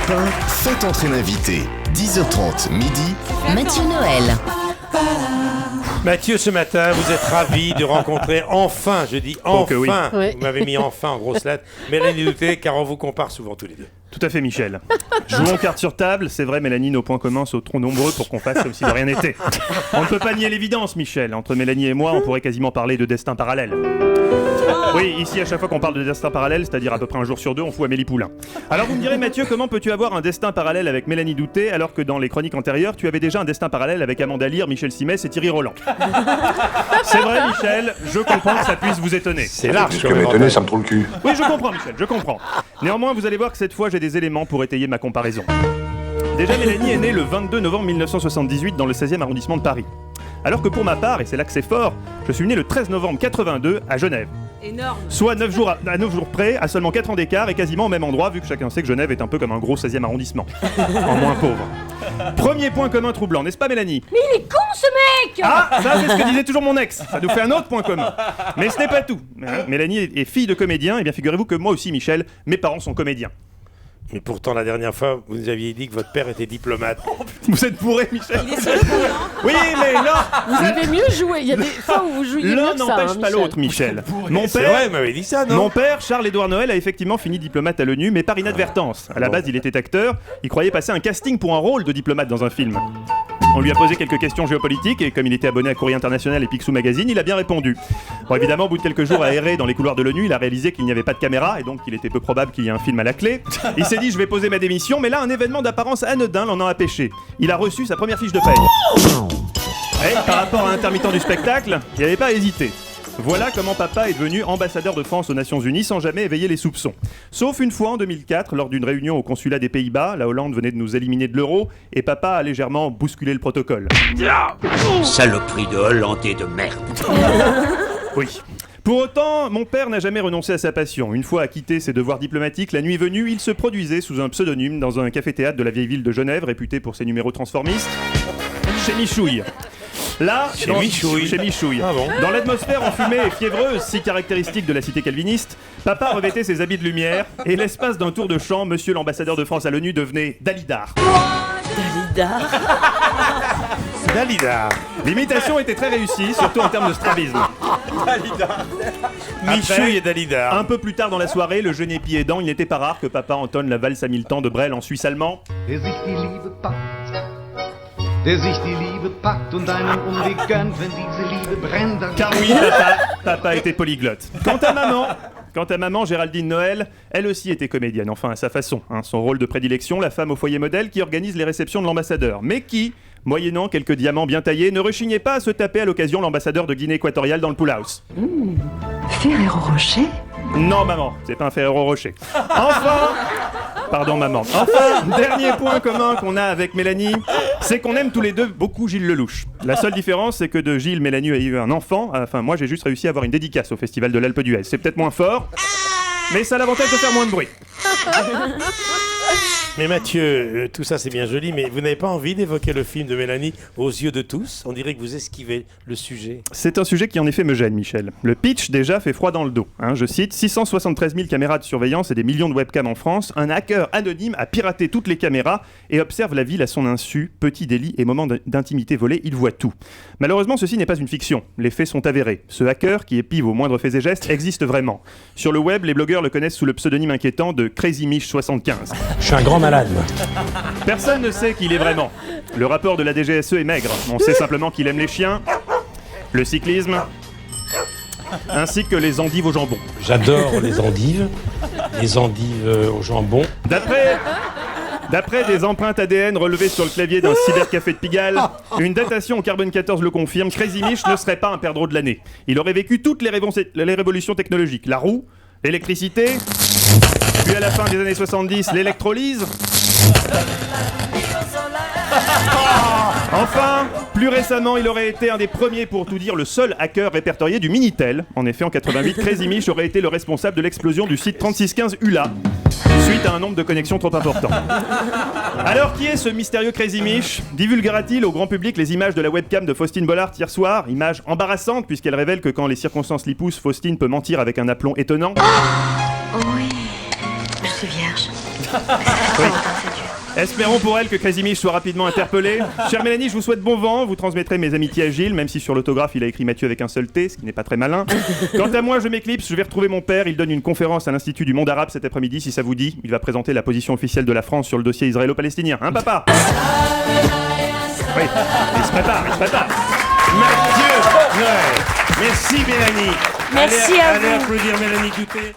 Europe 1, faites entrer l'invité. 10h30, midi. Mathieu Noël. Mathieu, ce matin, vous êtes ravi de rencontrer enfin, je dis enfin, oui. Vous m'avez mis enfin en grosse lettre, Mélanie Douté, car on vous compare souvent tous les deux. Tout à fait, Michel. Jouons carte sur table. C'est vrai, Mélanie, nos points communs sont trop nombreux pour qu'on fasse comme si de rien n'était. On ne peut pas nier l'évidence, Michel. Entre Mélanie et moi, on pourrait quasiment parler de destin parallèle. Oui, ici, à chaque fois qu'on parle de destin parallèle, c'est-à-dire à peu près un jour sur deux, on fout Amélie Poulain. Alors vous me direz, Mathieu, comment peux-tu avoir un destin parallèle avec Mélanie Douté, alors que dans les chroniques antérieures, tu avais déjà un destin parallèle avec Amanda Lear, Michel Simès et Thierry Roland. C'est vrai, Michel, je comprends que ça puisse vous étonner. C'est large. Ce que m'étonner, ça me trouve le cul. Oui, je comprends, Michel, je comprends. Néanmoins, vous allez voir que cette fois, j'ai des éléments pour étayer ma comparaison. Déjà, Mélanie est née le 22 novembre 1978 dans le 16e arrondissement de Paris. Alors que pour ma part, et c'est là que c'est fort, je suis né le 13 novembre 82 à Genève. Énorme. Soit 9 jours près, à seulement 4 ans d'écart et quasiment au même endroit, vu que chacun sait que Genève est un peu comme un gros 16e arrondissement. En moins pauvre. Premier point commun troublant, n'est-ce pas, Mélanie? Mais il est con ce mec! Ah, ça c'est ce que disait toujours mon ex. Ça nous fait un autre point commun. Mais ce n'est pas tout. Mélanie est fille de comédien, et bien figurez-vous que moi aussi, Michel, mes parents sont comédiens. Mais pourtant, la dernière fois, vous nous aviez dit que votre père était diplomate. Vous êtes bourré, Michel? Il est sur le coup, hein. Oui, mais non. Vous avez mieux joué. Il y a des fois où vous jouiez mieux L'un que ça. n'empêche hein, pas l'autre, Michel. Mon C'est père, vrai, vous m'avez dit ça, non? Mon père, Charles-Édouard Noël, a effectivement fini diplomate à l'ONU, mais par inadvertance. À la base, il était acteur, il croyait passer un casting pour un rôle de diplomate dans un film. On lui a posé quelques questions géopolitiques et comme il était abonné à Courrier International et Picsou Magazine, il a bien répondu. Bon, évidemment, au bout de quelques jours à errer dans les couloirs de l'ONU, il a réalisé qu'il n'y avait pas de caméra et donc qu'il était peu probable qu'il y ait un film à la clé. Il s'est dit, je vais poser ma démission, mais là, un événement d'apparence anodin l'en a empêché. Il a reçu sa première fiche de paye. Et par rapport à un intermittent du spectacle, il n'avait pas hésité. Voilà comment papa est devenu ambassadeur de France aux Nations Unies sans jamais éveiller les soupçons. Sauf une fois en 2004, lors d'une réunion au consulat des Pays-Bas, la Hollande venait de nous éliminer de l'euro et papa a légèrement bousculé le protocole. Saloperie de Hollandais de merde. Oui. Pour autant, mon père n'a jamais renoncé à sa passion. Une fois acquitté ses devoirs diplomatiques, la nuit venue, il se produisait sous un pseudonyme dans un café-théâtre de la vieille ville de Genève, réputé pour ses numéros transformistes, chez Michouille. Là, Chez Michouille. Ah bon. Dans l'atmosphère enfumée et fiévreuse, si caractéristique de la cité calviniste, papa revêtait ses habits de lumière et l'espace d'un tour de chant, monsieur l'ambassadeur de France à l'ONU devenait Dalidar. Dalida. L'imitation était très réussie, surtout en termes de strabisme. Michouille et Dalida. Un peu plus tard dans la soirée, le jeune épi aidant, il n'était pas rare que papa entonne la valse à 1000 temps de Brel en suisse allemand. Der sich die Liebe packt und einen umgegönnt, wenn diese Liebe brennt, dann... Car oui, papa était polyglotte. Quant à maman, Géraldine Noël, elle aussi était comédienne, enfin à sa façon. Son rôle de prédilection, la femme au foyer modèle qui organise les réceptions de l'ambassadeur, mais qui, moyennant quelques diamants bien taillés, ne rechignait pas à se taper à l'occasion l'ambassadeur de Guinée équatoriale dans le pool house. Ferrero Rocher. Non maman, c'est pas un Ferrero Rocher. Enfin, pardon maman. Enfin, dernier point commun qu'on a avec Mélanie, c'est qu'on aime tous les deux beaucoup Gilles Lelouch. La seule différence, c'est que de Gilles, Mélanie a eu un enfant. Enfin, moi j'ai juste réussi à avoir une dédicace au Festival de l'Alpe d'Huez. C'est peut-être moins fort, mais ça a l'avantage de faire moins de bruit. Mais Mathieu, tout ça c'est bien joli, mais vous n'avez pas envie d'évoquer le film de Mélanie aux yeux de tous? On dirait que vous esquivez le sujet. C'est un sujet qui en effet me gêne, Michel. Le pitch déjà fait froid dans le dos. Je cite, 673 000 caméras de surveillance et des millions de webcams en France, un hacker anonyme a piraté toutes les caméras et observe la ville à son insu. Petit délit et moment d'intimité volé, il voit tout. Malheureusement, ceci n'est pas une fiction. Les faits sont avérés. Ce hacker, qui épive aux moindres faits et gestes, existe vraiment. Sur le web, les blogueurs le connaissent sous le pseudonyme inquiétant de Crazy Mich 75. Je suis un grand malade, moi. Personne ne sait qui il est vraiment. Le rapport de la DGSE est maigre. On sait simplement qu'il aime les chiens, le cyclisme, ainsi que les endives au jambon. J'adore les endives au jambon. D'après des empreintes ADN relevées sur le clavier d'un cybercafé de Pigalle, une datation au carbone 14 le confirme, Crazy Mich ne serait pas un perdreau de l'année. Il aurait vécu toutes les révolutions technologiques. La roue, l'électricité, puis à la fin des années 70, l'électrolyse. Enfin, plus récemment, il aurait été un des premiers, pour tout dire, le seul hacker répertorié du Minitel. En effet, en 88, Crazy Mich aurait été le responsable de l'explosion du site 3615 ULA, suite à un nombre de connexions trop important. Alors, qui est ce mystérieux Crazy Mich? Divulguera-t-il au grand public les images de la webcam de Faustine Bollard hier soir? Images embarrassantes, puisqu'elle révèle que quand les circonstances l'y poussent, Faustine peut mentir avec un aplomb étonnant. Oui, suis vierge. Espérons pour elle que Krasimir soit rapidement interpellé. Chère Mélanie, je vous souhaite bon vent. Vous transmettrez mes amitiés à Gilles, même si sur l'autographe il a écrit Mathieu avec un seul T, ce qui n'est pas très malin. Quant à moi, je m'éclipse, je vais retrouver mon père. Il donne une conférence à l'Institut du monde arabe cet après-midi, si ça vous dit. Il va présenter la position officielle de la France sur le dossier israélo-palestinien. Hein, papa? Oui, il se prépare. Mathieu Noël. Merci Mélanie. Merci à vous. Allez applaudir Mélanie Douté.